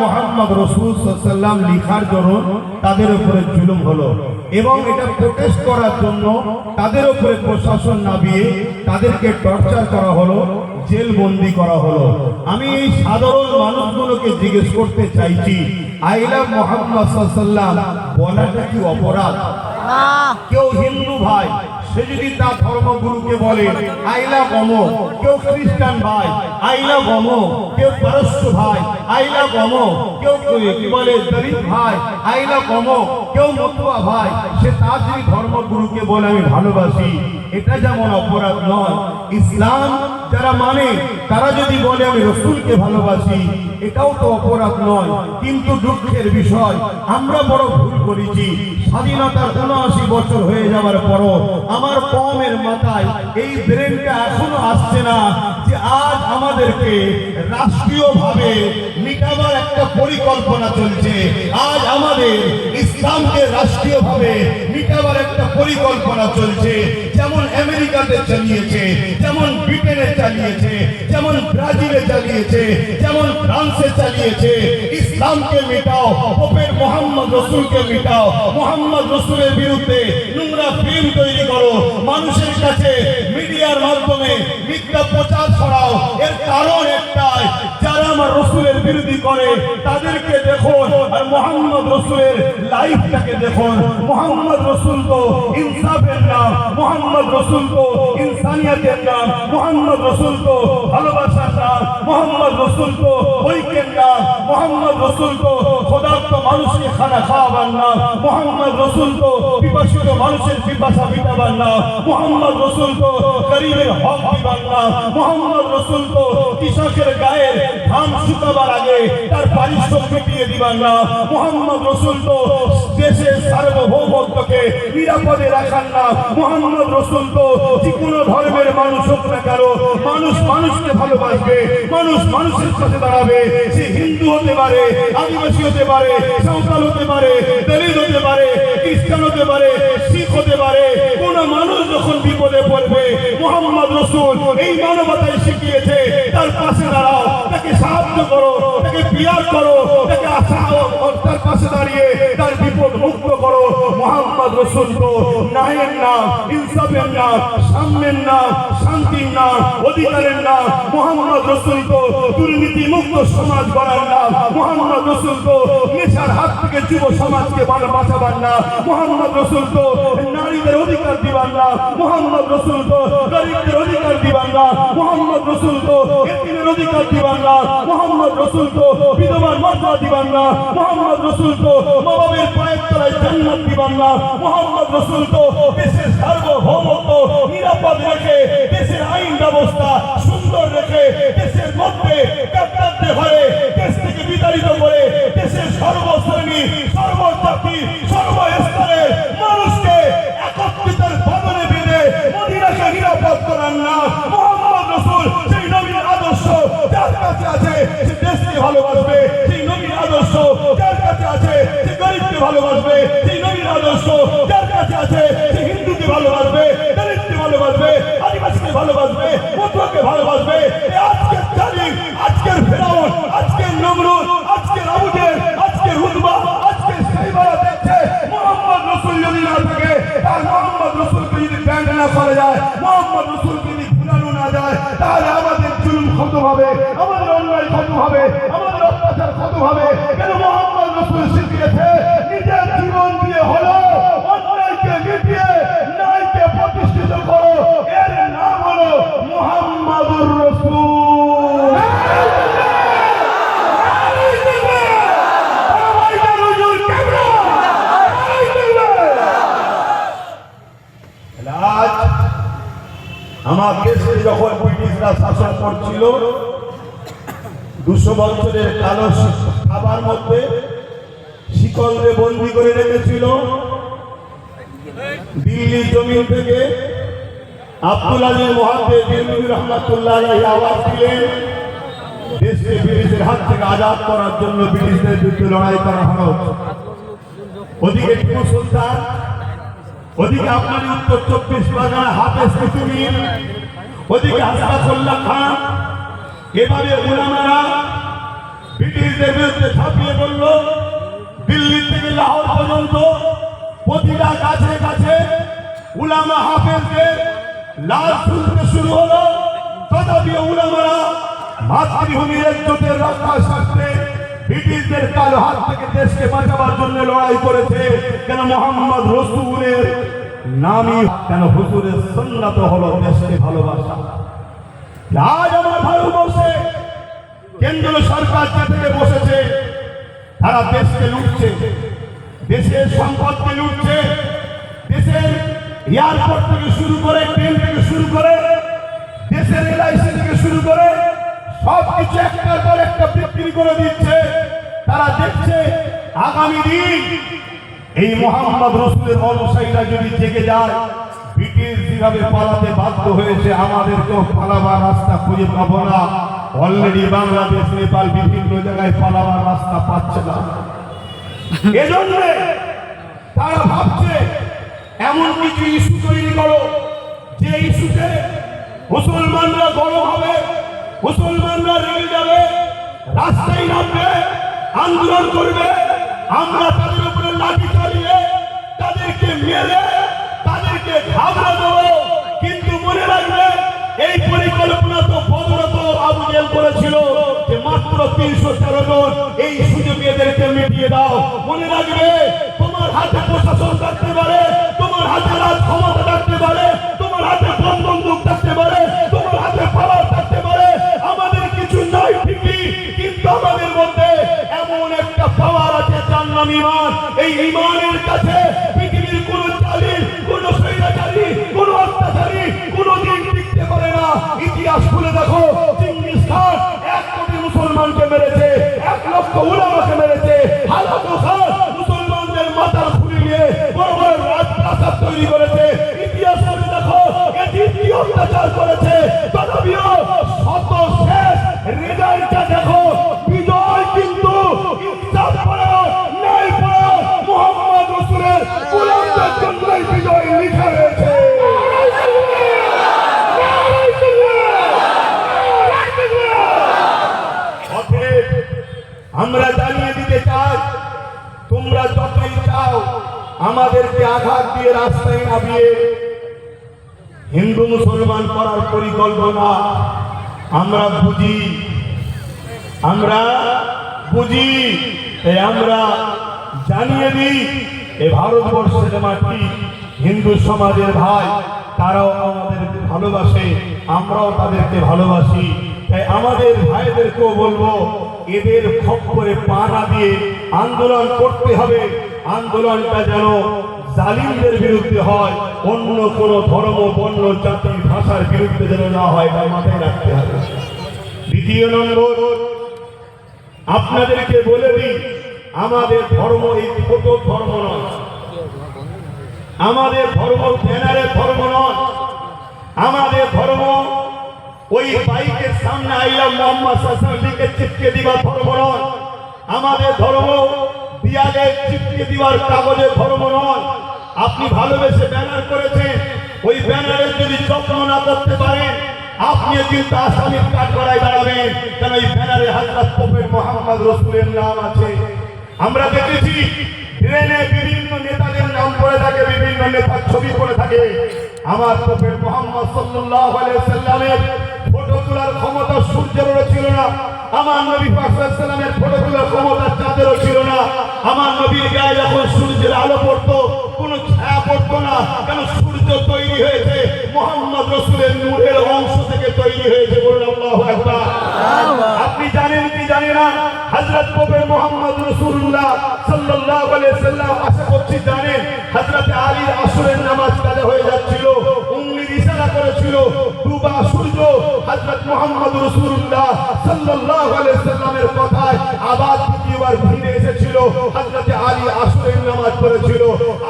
মুহাম্মদ রাসূল সাল্লাল্লাহু আলাইহি ওয়াসাল্লাম লিখার জন্য তাদের উপরে জুলুম হলো এবং এটা প্রোটেস্ট করার জন্য তাদের উপরে প্রশাসন নামিয়ে তাদেরকে টর্চার করা হলো, জেল বন্দি করা হলো। আমি এই সাধারণ মানুষগুলোকে জিজ্ঞেস করতে চাইছি, আই লাভ মুহাম্মদ সাল্লাল্লাহু আলাইহি ওয়াসাল্লাম বলাটা কি অপরাধ? কেউ হিন্দু ভাই সে যদি তার ধর্মগুরুকে বলে আই লাভ অমুক, কেউ খ্রিস্টান ভাই আই লাভ অমুক, কেউ পারস্য ভাই আই লাভ অমুক, কেউ কি বলে দলিত ভাই আই লাভ অমুক, কেউ মতুয়া ভাই সে তার যদি ধর্মগুরুকে বলে আমি ভালোবাসি, এটা যেমন অপরাধ নয়, ইসলাম যারা মানে তারা যদি বলে আমি রাসূলকে ভালোবাসি এটাও তো অপরাধ নয়। কিন্তু দুঃখের বিষয় আমরা বড় ভুল করেছি। স্বাধীনতার ৭৯ বছর হয়ে যাওয়ার পরও আমার কওমের মাথায় এই ব্রেনটা এখনো আসছে না যে আজ আমাদেরকে রাষ্ট্রীয়ভাবে মিটাবার একটা পরিকল্পনা চলছে। আজ আমাদের ইসলামকে রাষ্ট্রীয়ভাবে মিটাবার একটা পরিকল্পনা চলছে, যেমন আমেরিকাতে চালিয়েছে, যেমন ব্রিটেনে চালিয়েছে, যেমন ব্রাজিলে চালিয়েছে, যেমন ফ্রান্সে চালিয়েছে। ইসলামকে মিটাও, প্রফেট মুহাম্মদ রাসূলকে মিটাও, মুহাম্মদ রাসূলের বিরুদ্ধে নোংরা ফিল্ম তৈরি করো, মানুষের কাছে মিডিয়ার মাধ্যমে মিথ্যা প্রচার ছড়াও। এর কারণ একটাই, যারা আমার রাসূলের বিরোধী করে তাদেরকে দেখুন আর মুহাম্মদ রাসূলের লাইফটাকে দেখুন। মুহাম্মদ রাসূল তো ইনসাফের নাম, মুহাম্মদ রাসূল তো ইনসানিয়তের নাম, মুহাম্মদ রাসূল তো ভালোবাসার নাম, মুহাম্মদ রাসূল তো ঐক্যের নাম, মুহাম্মদ রাসূল তো ক্ষুধার্ত মানুষকে খানা খাওয়াবার নাম, মুহাম্মদ রাসূল তো পিপাসিত মানুষের পিপাসা মিটাবার নাম, মুহাম্মদ রাসূল তো গরীবের হক দিবার নাম, মুহাম্মদ রাসূল তো কৃষকের গায়ের ঘাম শুকাবার আগে তার পারিশ্রমিক দিয়ে দিবার নাম, মুহাম্মদ রাসূল তো দেশের সার্বভৌমত্বকে নিরাপদে রাখার নাম, মুহাম্মদ রাসূল তো যে কোনো ধর্মের মানুষ হোক না কেন মানুষ মানুষকে ভালোবাসবে, মানুষ মানুষের সাথে দাঁড়াবে। সে হিন্দু হতে পারে, আদিবাসী হতে পারে, সাঁওতাল হতে পারে, দলিত হতে পারে, খ্রিস্টান হতে পারে, শিখ হতে পারে। কোন মানুষ যখন বিপদে পড়বে মুহাম্মদ রাসূল এই মানবতায় শিখিয়েছে তার পাশে দাঁড়াও, তাকে সাহায্য করো, তাকে পিয়ার করো, তাকে তার পাশে দাঁড়িয়ে তার বিপদ মুক্ত করো। মুহাম্মদ রাসূল তো ন্যায়ের নাম, ইনসাফের নাম, সাম্যের নাম, শান্তির নাম, অধিকারের নাম। মুহাম্মদ রাসূল তো দুর্নীতি মুক্ত সমাজ গড়ার নাম। মুহাম্মদ রাসূল তো নেশার হাত থেকে যুব সমাজকে বাঁচাবার নাম। মুহাম্মদ রাসূল তো নারীদের অধিকার দিবার নাম। মুহাম্মদ রাসূল তো গরীবদের অধিকার দিবার নাম। মুহাম্মদ রাসূল তো এতিমের অধিকার দিবার নাম। মুহাম্মদ রাসূল তো বিধবার মর্যাদা দিবার নাম। মুহাম্মদ রাসূল তো মা-বাবার পায়ের তলায় জান্নাত দিবার নাম। মুহাম্মদ রাসূল তো দেশের সার্বভৌমত্ব নিরাপদ রেখে, দেশের আইন ব্যবস্থা সুন্দর রেখে, দেশের মধ্যে কাট্টারদের ঘরে দেশ থেকে বিতাড়িত করে দেশের সর্বশ্রেণী, সর্বজাতি, সর্বস্তরের মানুষকে একত্রিতের বাঁধনে বেঁধে মদিনাকে নিরাপদ করার নাম মুহাম্মদ রাসূল। সেই নবীর আদর্শ যার কাছে আছে সে দেশকে ভালোবাসবে, সেই নবীর আদর্শ যার কাছে আছে সে গরিবকে ভালোবাসবে, সেই নবীর আদর্শ যার কাছে আছে সে হিন্দুকে ভালোবাসবে, দলিতকে ভালোবাসবে, আদিবাসীকে ভালোবাসবে, মতুয়াকে ভালোবাসবে। আজকের জালিম, আজকের ফেরাউন, আজকের নমরুদ, আজকের আবু জেহেল, আজকের উতবা, আজকের সাইবারা দেখছে মুহাম্মদ রাসূল যদি না থাকে, আর মুহাম্মদ রাসূলকে যদি ব্যান্ড না করা যায়, মুহাম্মদ রাসূলকে যদি ভুলানো না যায়, তাহলে আমাদের জুলুম কত হবে, আমাদের অন্যায় কত হবে, আমাদের অত্যাচার কত হবে। কেন মুহাম্মদ রাসূল শিখিয়েছে নিজের জীবন দিয়ে হলো অন্যায়কে মিটিয়ে ন্যায়কে প্রতিষ্ঠিত করো। এর নাম হলো মুহাম্মাদুর রাসূল। আমার দেশে যখন ব্রিটিশরা শাসন করছিল 200 বছরের কালো খাবার মধ্যে শিকলে বন্দী করে রেখেছিল। দিল্লির জমিন থেকে আব্দুল আজিজ মুহাদ্দিস দিল্লী রহমাতুল্লাহ আলাইহি আওয়াজ দিলেন, দেশকে ব্রিটিশের হাত থেকে আজাদ করার জন্য ব্রিটিশদের বিরুদ্ধে লড়াই করা হলো। ওদিকে টিপু সুলতান, ওদিকে আপনার উত্তর 24 পরগনা হাফেজ কুতুবীর, ওদিকে হাসনাতুল্লাহ খান। এভাবে উলামারা ব্রিটিশদের বিরুদ্ধে ঝাঁপিয়ে পড়ল। দিল্লি থেকে লাহোর পর্যন্ত প্রতিটা গাছে গাছে উলামা হাফেজদের লাশ ঝুলতে শুরু হলো। তথাপি উলামারা মাতৃভূমির ইজ্জতের রক্ষার স্বার্থে ব্রিটিশদের কালো হাত থেকে দেশকে বাঁচাবার জন্য লড়াই করেছে। কেন মোহাম্মদ রসুলের নামই কেন হুজুরের সুন্নাত হলো দেশকে ভালোবাসা। আজ আমার ভারতবর্ষে কেন্দ্র সরকার থেকে বসেছে, তারা দেশকে লুটছে, দেশের সম্পদকে লুটছে, দেশের এয়ারপোর্ট থেকে শুরু করে ট্রেন থেকে শুরু করে দেশের এলআইসি থেকে শুরু করে সবকিছু একটার পর একটা বিক্রি করে দিচ্ছে। তারা দেখছে আগামী দিন এই মোহাম্মদ রসুলের অনুসারীরা যদি জেগে যায়, ব্রিটিশ যেভাবে পালাতে বাধ্য হয়েছে, আমাদেরকেও পালাবার রাস্তা খুঁজে পাবো না। অলরেডি বাংলাদেশ, নেপাল বিভিন্ন জায়গায় পালাবার রাস্তা পাচ্ছে না। এজন্য তারা ভাবছে এমন কিছু ইস্যু তৈরি করো যে ইস্যুতে মুসলমানরা গরম হবে, মুসলমানরা রেগে যাবে, রাস্তায় নামবে, আন্দোলন করবে। আমরা তাদের উপরে লাঠি চালিয়ে তাদেরকে মেরে তাদেরকে ঘাবড়া দেবো। কিন্তু মনে রাখবে এই পরিকল্পনা তো বদরত আবু জেল করেছিল যে মাত্র 313 জন এই সুযোগে এদেরকে মিটিয়ে দাও। মনে রাখবে তোমার হাতে প্রশাসন থাকতে পারে, তোমার হাতে রাজ ক্ষমতা থাকতে পারে, তোমার হাতে বন্দুক থাকতে পারে, তোমার হাতে পাওয়ার থাকতে পারে, আমাদের কিছু নাই ঠিকই, কিন্তু আমাদের মধ্যে এমন একটা পাওয়ার আছে যার নাম ঈমান। এই ঈমানের কাছে পৃথিবীর কোন জালিম, কোন স্বৈরাচারী, কোন অত্যাচারী কোনদিন টিকতে পারে না। ইতিহাস খুলে দেখো, চিঙ্গিস খান 1 কোটি মুসলমানকে মেরেছে, 1 লক্ষ উলামাকে মেরেছে। হালাকু খান মুসলমানদের মাথার খুলি নিয়ে বড় বড় রাজপ্রাসাদ তৈরি করেছে। ইতিহাস খুলে দেখো, এটি কি অত্যাচার করেছে। তথাপিও শত শেষ রেজাল্টটা দেখো, বিজয় কিন্তু ইনসাফ করা নাই পড়া মুহাম্মদ রাসূলের গোলামদের জন্যই বিজয় লিখা রয়েছে। আমরা জানিয়ে দিতে চাই, তোমরা যতই চাও আমাদেরকে আঘাত দিয়ে রাস্তায় নামিয়ে হিন্দু মুসলমান করার পরিকল্পনা আমরা বুঝি, আমরা জানিয়ে দিই এ ভারতবর্ষের মাটি, হিন্দু সমাজের ভাই, তারাও আমাদেরকে ভালোবাসে, আমরাও তাদেরকে ভালোবাসি। তাই আমাদের ভাইদেরকেও বলবো, এদের খপ্পরে পা না দিয়ে আন্দোলন করতে হবে। আন্দোলনটা যেন জালিমদের বিরুদ্ধে হয়, অন্য কোন ধর্ম, বর্ণ, জাতি, ভাষার বিরুদ্ধে যেন না হয়, তা মাথায় রাখতে হবে। দ্বিতীয় নম্বর, আপনাদেরকে বলে দিই, আমাদের ধর্ম এই ছোট ধর্ম নয়, আমাদের ধর্ম ব্যানারের ধর্ম নয়, আমাদের ধর্ম ওই বাইকের সামনে আই লাভ মোহাম্মদ সাল্লাল্লাহু আলাইহি লিখে চিপকে দিবার ধর্ম নয়, আমাদের ধর্ম দিয়ালে চিপকে দিবার কাগজের ধর্ম নয়। আপনি ভালোবেসে ব্যানার করেছেন, ওই ব্যানারের যদি যত্ন না করতে পারেন, আপনি কিন্তু আসামির কাঠগড়ায় দাঁড়াবেন। কারণ এই ব্যানারে হযরত প্রফেট মুহাম্মদ রাসূলের নাম আছে। আমরা দেখেছি ট্রেনে বিভিন্ন নেতাদের নাম পড়ে থাকে, বিভিন্ন নেতার ছবি পড়ে থাকে। আমার প্রফেট মুহাম্মদ সাল্লাল্লাহু আলাইহি ওয়াসাল্লামের ফটো তোলার ক্ষমতা সূর্যেরও ছিল না, আমার নবী পাক সাল্লাল্লাহু আলাইহি ওয়াসাল্লামের ফটো তোলার ক্ষমতা চাঁদেরও ছিল না। আমার নবীর গায়ে যখন সূর্যের আলো পড়তো, কোনো ছায়া পড়তো না। কেন? সূর্য তৈরি হয়েছে মুহাম্মদ রাসূলের নূরের অংশ থেকে তৈরি হয়েছে। বলুন আল্লাহু আকবার। আপনি জানেন কি জানেন না, হযরত প্রফেট মুহাম্মদ রাসূলুল্লাহ সাল্লাল্লাহু আলাইহি ওয়াসাল্লাম, আশা করছি জানেন, হযরত আলীর আসরের নামাজ কাজা হয়ে যাচ্ছিল, উংলির ইশারা করেছিল, ডুবা সূর্য হযরত মুহাম্মদ রাসূলুল্লাহ সাল্লাল্লাহু আলাইহি ওয়াসাল্লামের কথায় আবার দ্বিতীয়বার ফিরে এসেছিল। হযরত আলী আসরের নামাজ পড়েছিল।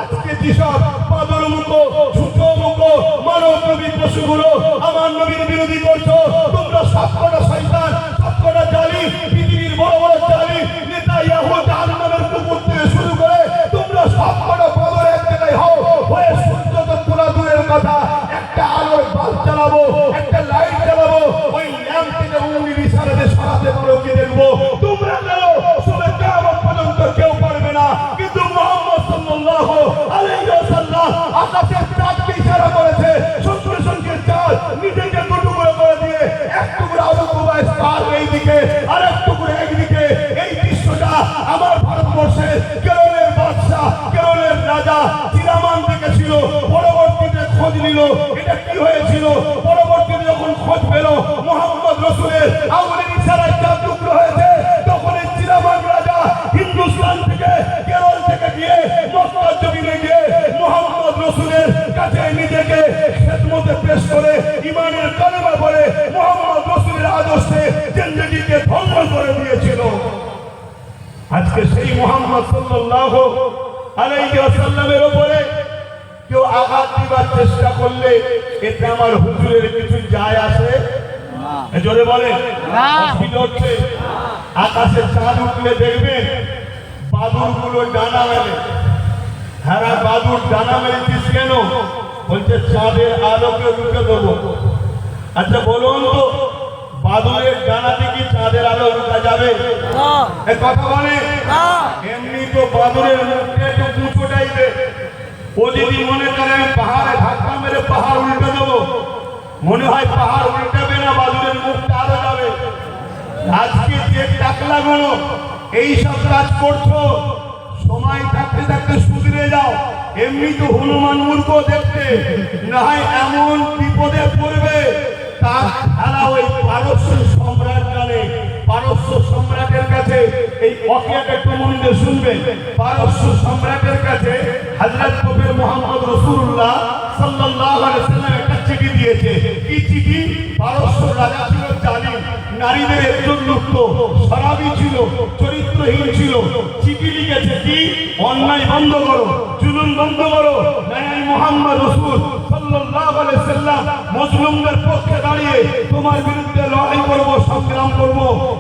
আজকে যেসব পাদরমুখো, ছোটমুখো মানব নবী পশুগুলো আমার নবীর বিরোধী করছো, তোমরা সবকটা শয়তান, সবকটা জালিম, পৃথিবীর বড় বড় জালিম নেতা ইয়াহুদ জাহান্নামের কুকুর থেকে শুরু করে তোমরা সবকটা বদর এক জায়গায় হও, হয়ে সূর্য তো তোলা দূরের কথা, একটা আলোর বাল্ব চালাবো, একটা লাইট চালাবো, ওই ল্যাম্প থেকে উংলির ইশারাতে সরাতে পারো কি দেখবো। তোমরা এটা কি হয়েছিল। পরবর্তীতে যখন খোঁজ পেল মোহাম্মদ রসুলের আঙুলের ইশারায় চাঁদ টুকরো হয়েছে, তখন এই চিরাবাগ রাজা হিন্দুস্তান থেকে কেরল থেকে গিয়ে মক্কার জমিনে গিয়ে মোহাম্মদ রসুলের কাছে নিজেকে খেদমতে পেশ করে ইমানের কালেমা বলে মোহাম্মদ রসুলের আদর্শে জিন্দেগিকে ধ্বংস করে দিয়েছিল। আজকে সেই মোহাম্মদ সাল্লাল্লাহু আলাইহি ওয়াসাল্লামের উপরে কেউ আঘাত দিবার চেষ্টা করলে এতে আমার হুজুরের কিছু যায় আসে না। জোরে বলে না। হচ্ছে আকাশে চাঁদ উঠলে দেখবেন বাদুরগুলো ডানা মেলে। হ্যাঁ, বাদুর ডানা মেলেছিস কেন? বলছে চাঁদের আলোকে রুখে দেবো। আচ্ছা বলুন তো, বাদুরের ডানা থেকে চাঁদের আলো রুখা যাবে? কথা বলে এমনি তো বাদুরের মুখটা একটু উঁচু টাইপের। ও যদি মনে করে আমি পাহাড়ে ধাক্কা মেরে পাহাড় উল্টে দেবো, মনে হয় পাহাড় উল্টাবে না, বাদুরের মুখটা আরো যাবে। আজকে যে টাকলা গুলো এইসব কাজ করছো, সময় থাকতে থাকতে সুধরে যাও। এমনি তো হনুমান মূর্খ দেখতে, না হয় এমন বিপদে পড়বে তার খেলা ওই পারস্য সম্রাট জানে। পারস্য সম্রাটের কাছে এই ওয়াকিয়াটা একটু মন দিয়ে শুনবেন। পারস্য সম্রাটের কাছে হযরত নবী মুহাম্মদ রাসূলুল্লাহ সাল্লাল্লাহু আলাইহি ওয়াসাল্লাম একটা চিঠি দিয়েছে। কি চিঠি? পারস্য রাজা ছিল জালিম, নারীদের একজনযুক্ত, শরাবী ছিল, চরিত্রহীন ছিল। চিঠি লিখেছে কি? অন্যায় বন্ধ করো, জুলুম বন্ধ করো। নবী মুহাম্মদ রাসূল সাল্লাল্লাহু আলাইহি ওয়াসাল্লাম মুসলিমদের পক্ষে দাঁড়িয়ে তোমার বিরুদ্ধে লড়াই করব, সংগ্রাম করব,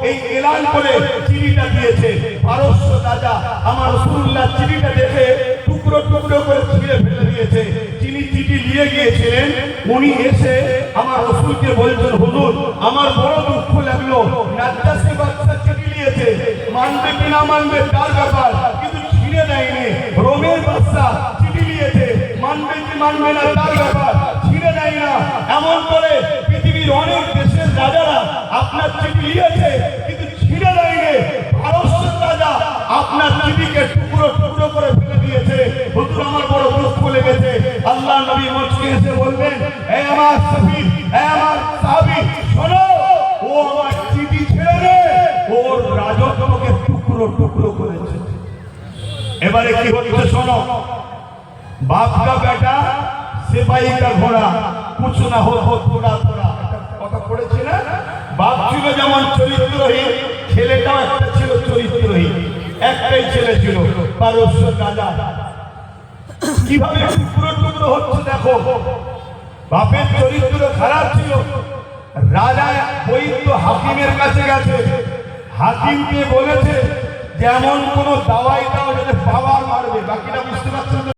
এই এলান করে চিঠিটা দিয়েছে। পারস্য রাজা আমার রাসূলুল্লাহ চিঠিটা দেখে টুকরো টুকরো করে ছিঁড়ে ফেলে দিয়েছে। যিনি চিঠি নিয়ে গিয়েছিলেন উনি এসে আমার রাসূলকে বলছেন, হুজুর আমার বড় দুঃখ লাগলো, নাজ্জাশী বাদশা চিঠি নিয়েছে, মানবে কি না মানবে তার ব্যাপার, কিন্তু ছিঁড়ে দেয়নি। রোমের বাদশা চিঠি নিয়েছে, মানবে কি মানবে না তার ব্যাপার, ছিঁড়ে দেয় না। এমন করে পৃথিবীর অনেক দেশের রাজারা আপনার চিঠি নিয়েছে কিন্তু ছিঁড়ে দেয়নি। পারস্যের রাজা আপনার চিঠিকে টুকরো টুকরো করে ফেলে দিয়েছে। হুজুর আমার বড় দুঃখ লেগেছে। আল্লাহ নবী মুচকি এসে বললেন, হে আমার সফি, হে আমার সাহাবী, শোনো, ও আমার চিঠি ছেড়ে দে, ওর রাজত্বকে টুকরো টুকরো করেছে। এবারে কি হচ্ছে শোনো। बाप का बेटा सिपाही का घोड़ा, कुछ ना हो थोड़ा थोड़ा। কথা পড়েছি না? বাপ ছিল যেমন চরিত্রহীন, ছেলেটাও একটা ছিল চরিত্রহীন। একটাই ছেলে ছিল পারস্য রাজা। কিভাবে টুকরো টুকরো হচ্ছে দেখো। বাপের চরিত্র খারাপ ছিল। রাজা বৈদ্য হাকিমের কাছে গেছে, হাকিমকে বলেছে যেমন কোন দাওয়াই দাও যাতে পাওয়ার মারবে। বাকিটা বুঝতে পারছেন?